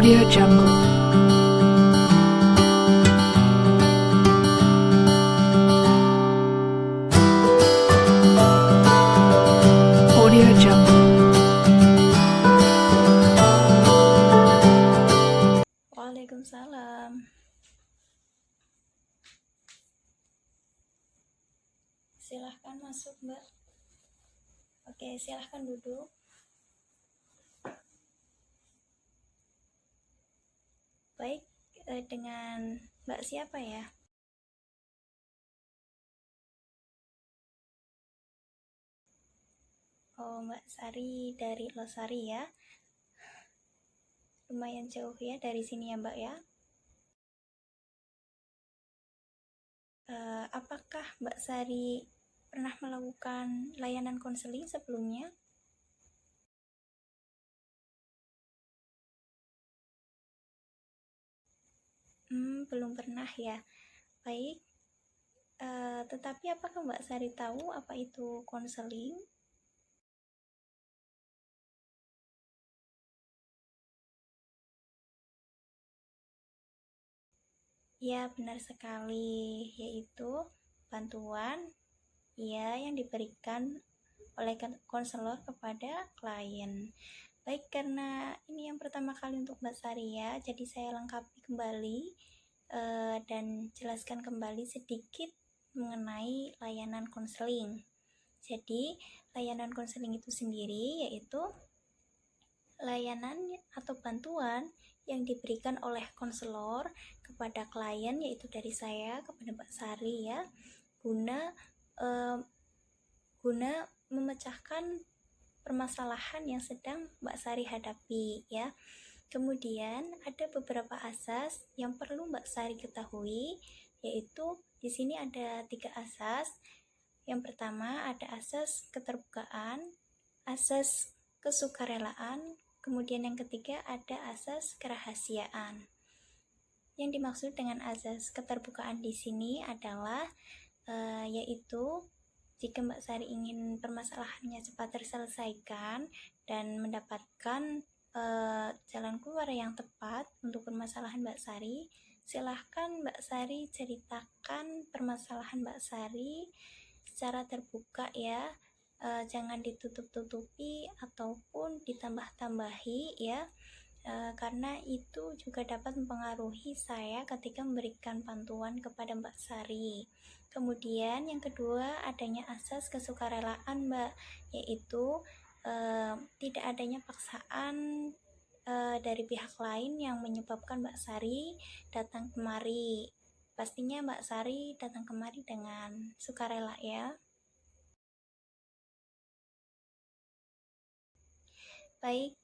Audio Jungle. Audio Jungle. Waalaikumsalam. Silahkan masuk, Mbak. Oke, silahkan duduk. Baik, dengan Mbak siapa ya? Oh, Mbak Sari dari Losari ya. Lumayan jauh ya dari sini ya, Mbak ya. Apakah Mbak Sari pernah melakukan layanan konseling sebelumnya? Belum pernah ya. Baik, tetapi apakah Mbak Sari tahu apa itu konseling? Ya, benar sekali, yaitu bantuan yang diberikan oleh konselor kepada klien. Baik, karena ini yang pertama kali untuk Mbak Sari ya, jadi saya lengkapi kembali dan jelaskan kembali sedikit mengenai layanan konseling. Jadi, layanan konseling itu sendiri yaitu layanan atau bantuan yang diberikan oleh konselor kepada klien, yaitu dari saya kepada Mbak Sari ya, guna memecahkan permasalahan yang sedang Mbak Sari hadapi ya. Kemudian ada beberapa asas yang perlu Mbak Sari ketahui, yaitu di sini ada 3 asas. Yang pertama ada asas keterbukaan, asas kesukarelaan, kemudian yang ketiga ada asas kerahasiaan. Yang dimaksud dengan asas keterbukaan di sini adalah yaitu jika Mbak Sari ingin permasalahannya cepat terselesaikan dan mendapatkan jalan keluar yang tepat untuk permasalahan Mbak Sari, silahkan Mbak Sari ceritakan permasalahan Mbak Sari secara terbuka ya, jangan ditutup-tutupi ataupun ditambah-tambahi ya, karena itu juga dapat mempengaruhi saya ketika memberikan bantuan kepada Mbak Sari. Kemudian yang kedua adanya asas kesukarelaan, Mbak, yaitu tidak adanya paksaan dari pihak lain yang menyebabkan Mbak Sari datang kemari. Pastinya Mbak Sari datang kemari dengan sukarela ya. Baik,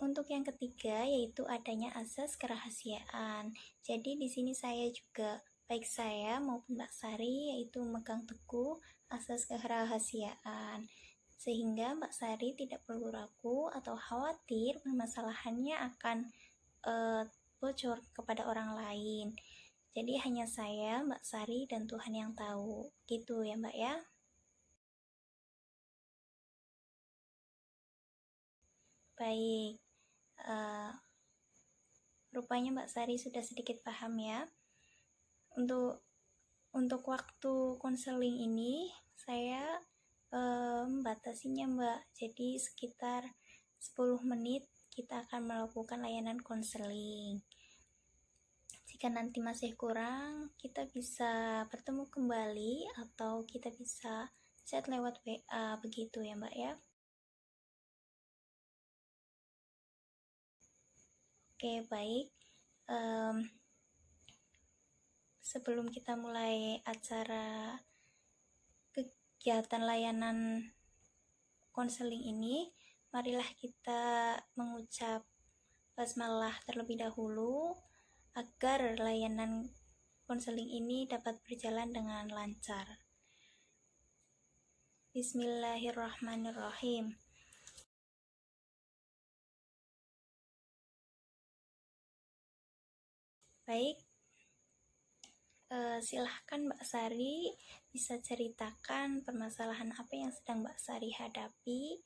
untuk yang ketiga yaitu adanya asas kerahasiaan. Jadi di sini saya juga, baik saya maupun Mbak Sari, yaitu memegang teguh asas kerahasiaan, sehingga Mbak Sari tidak perlu ragu atau khawatir permasalahannya akan bocor kepada orang lain. Jadi hanya saya, Mbak Sari, dan Tuhan yang tahu. Gitu ya, Mbak ya. Baik, rupanya Mbak Sari sudah sedikit paham ya. Untuk waktu konseling ini saya membatasinya, Mbak. Jadi sekitar 10 menit kita akan melakukan layanan konseling. Jika nanti masih kurang, kita bisa bertemu kembali atau kita bisa chat lewat WA, begitu ya, Mbak ya. Oke, baik. Sebelum kita mulai acara kegiatan layanan konseling ini, marilah kita mengucap basmalah terlebih dahulu agar layanan konseling ini dapat berjalan dengan lancar. Bismillahirrahmanirrahim. Baik, silahkan Mbak Sari bisa ceritakan permasalahan apa yang sedang Mbak Sari hadapi.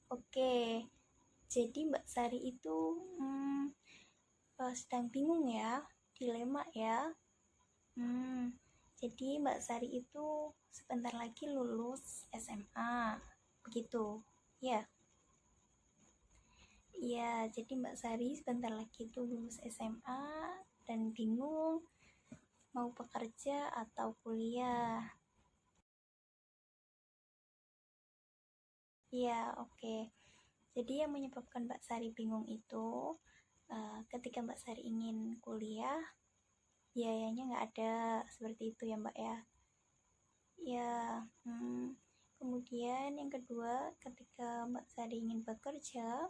Oke, jadi Mbak Sari itu sedang bingung ya, dilema ya. Jadi Mbak Sari itu sebentar lagi lulus SMA, begitu ya? Iya, jadi Mbak Sari sebentar lagi itu lulus SMA dan bingung mau bekerja atau kuliah. Iya, oke. Jadi yang menyebabkan Mbak Sari bingung itu ketika Mbak Sari ingin kuliah, biayanya nggak ada, seperti itu ya Mbak ya. Ya, kemudian yang kedua, ketika Mbak Sari ingin bekerja,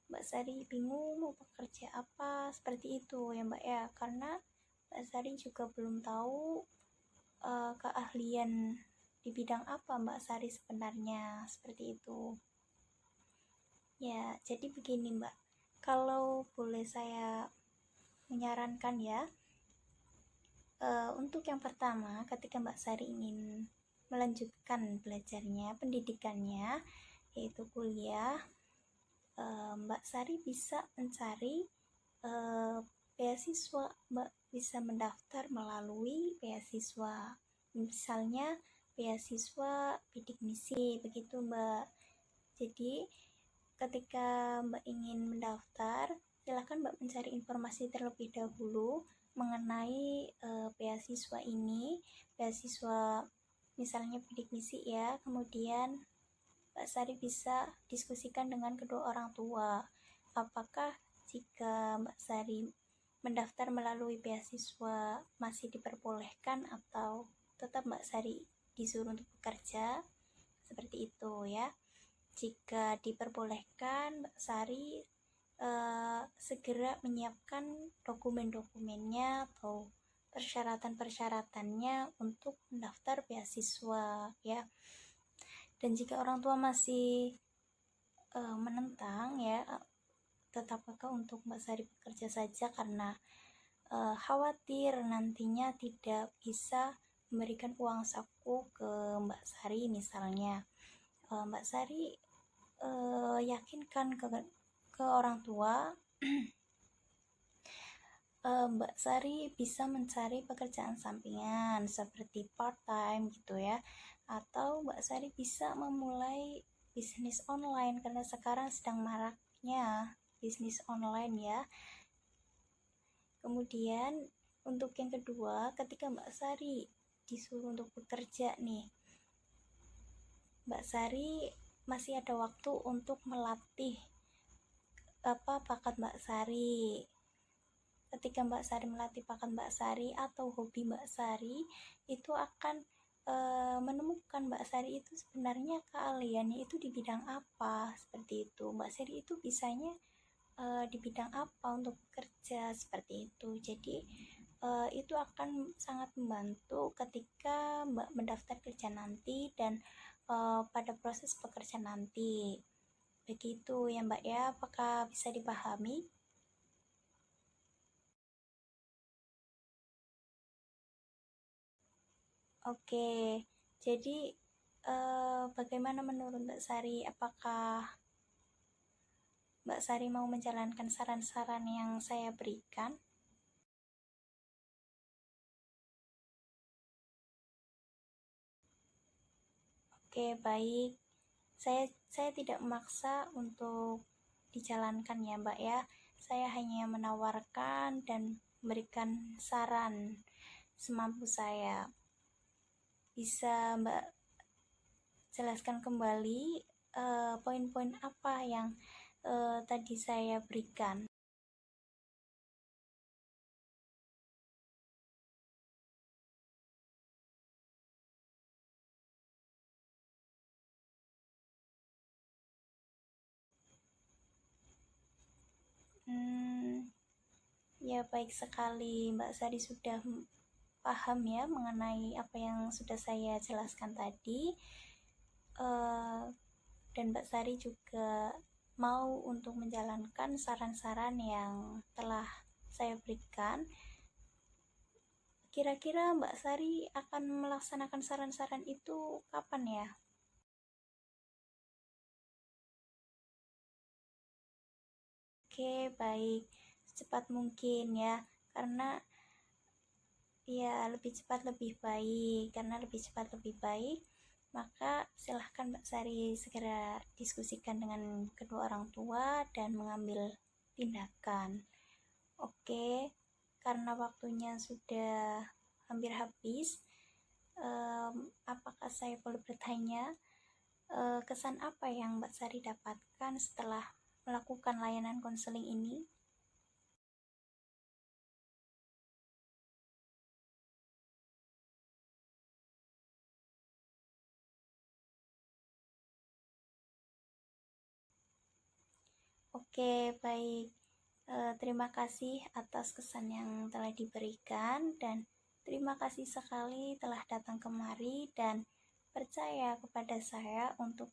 Mbak Sari bingung mau bekerja apa, seperti itu ya Mbak ya, karena Mbak Sari juga belum tahu keahlian di bidang apa Mbak Sari sebenarnya, seperti itu. Ya, jadi begini Mbak, kalau boleh saya menyarankan ya, untuk yang pertama, ketika Mbak Sari ingin melanjutkan belajarnya, pendidikannya, yaitu kuliah, Mbak Sari bisa mencari beasiswa. Mbak bisa mendaftar melalui beasiswa, misalnya beasiswa bidik misi, begitu Mbak. Jadi ketika Mbak ingin mendaftar, silakan Mbak mencari informasi terlebih dahulu mengenai beasiswa ini, beasiswa misalnya bidik misi ya. Kemudian Mbak Sari bisa diskusikan dengan kedua orang tua, apakah jika Mbak Sari mendaftar melalui beasiswa masih diperbolehkan atau tetap Mbak Sari disuruh untuk bekerja, seperti itu ya. Jika diperbolehkan, Mbak Sari segera menyiapkan dokumen-dokumennya atau persyaratan-persyaratannya untuk mendaftar beasiswa ya. Dan jika orang tua masih menentang ya, tetap kakak untuk Mbak Sari bekerja saja karena khawatir nantinya tidak bisa memberikan uang saku ke Mbak Sari misalnya. Mbak Sari yakinkan ke orang tua Mbak Sari bisa mencari pekerjaan sampingan seperti part time gitu ya, atau Mbak Sari bisa memulai bisnis online karena sekarang sedang maraknya bisnis online ya. Kemudian untuk yang kedua, ketika Mbak Sari disuruh untuk bekerja nih, Mbak Sari masih ada waktu untuk melatih bakat Mbak Sari. Ketika Mbak Sari melatih bakat Mbak Sari atau hobi Mbak Sari, itu akan menemukan Mbak Sari itu sebenarnya keahliannya itu di bidang apa, seperti itu. Mbak Sari itu bisanya di bidang apa untuk bekerja, seperti itu. Jadi itu akan sangat membantu ketika Mbak mendaftar kerja nanti dan pada proses bekerja nanti, begitu ya Mbak ya. Apakah bisa dipahami? Oke, jadi bagaimana menurut Mbak Sari? Apakah Mbak Sari mau menjalankan saran-saran yang saya berikan? Oke, baik. Saya tidak memaksa untuk dijalankan ya, Mbak ya. Saya hanya menawarkan dan memberikan saran semampu saya. Bisa Mbak jelaskan kembali poin-poin apa yang tadi saya berikan? Ya, baik sekali. Mbak Sari sudah paham ya mengenai apa yang sudah saya jelaskan tadi. Dan Mbak Sari juga mau untuk menjalankan saran-saran yang telah saya berikan. Kira-kira Mbak Sari akan melaksanakan saran-saran itu kapan ya? Oke, baik. Secepat mungkin ya, karena ya lebih cepat lebih baik. Karena lebih cepat lebih baik, maka silahkan Mbak Sari segera diskusikan dengan kedua orang tua dan mengambil tindakan. Oke, karena waktunya sudah hampir habis, apakah saya boleh bertanya, kesan apa yang Mbak Sari dapatkan setelah melakukan layanan konseling ini? Oke, baik. Terima kasih atas kesan yang telah diberikan dan terima kasih sekali telah datang kemari dan percaya kepada saya untuk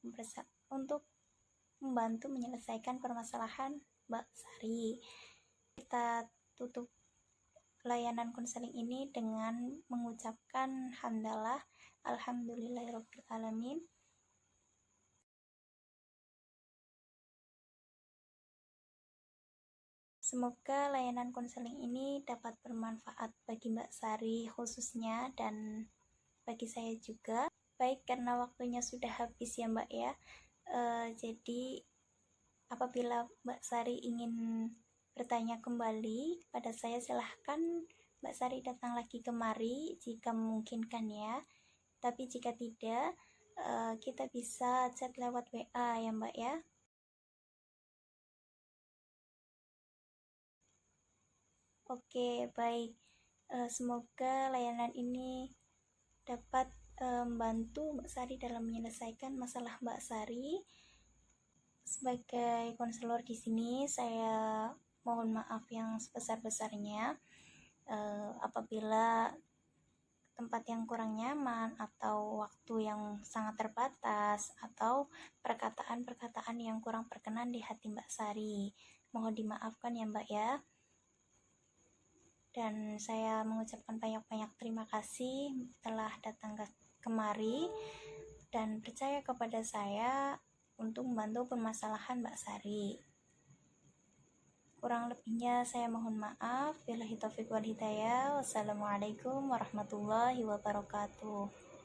membantu menyelesaikan permasalahan Mbak Sari. Kita tutup layanan konseling ini dengan mengucapkan hamdalah, alhamdulillahirabbil alamin. Semoga layanan konseling ini dapat bermanfaat bagi Mbak Sari khususnya dan bagi saya juga. Baik, karena waktunya sudah habis ya Mbak ya. Jadi apabila Mbak Sari ingin bertanya kembali pada saya, silahkan Mbak Sari datang lagi kemari jika memungkinkan ya. Tapi jika tidak, kita bisa chat lewat WA ya Mbak ya. Oke, baik. Semoga layanan ini dapat membantu Mbak Sari dalam menyelesaikan masalah Mbak Sari. Sebagai konselor di sini, saya mohon maaf yang sebesar-besarnya apabila tempat yang kurang nyaman atau waktu yang sangat terbatas atau perkataan-perkataan yang kurang berkenan di hati Mbak Sari. Mohon dimaafkan ya Mbak ya. Dan saya mengucapkan banyak-banyak terima kasih telah datang kemari dan percaya kepada saya untuk membantu permasalahan Mbak Sari. Kurang lebihnya saya mohon maaf. Billahi taufiq wal hidayah. Wassalamualaikum warahmatullahi wabarakatuh.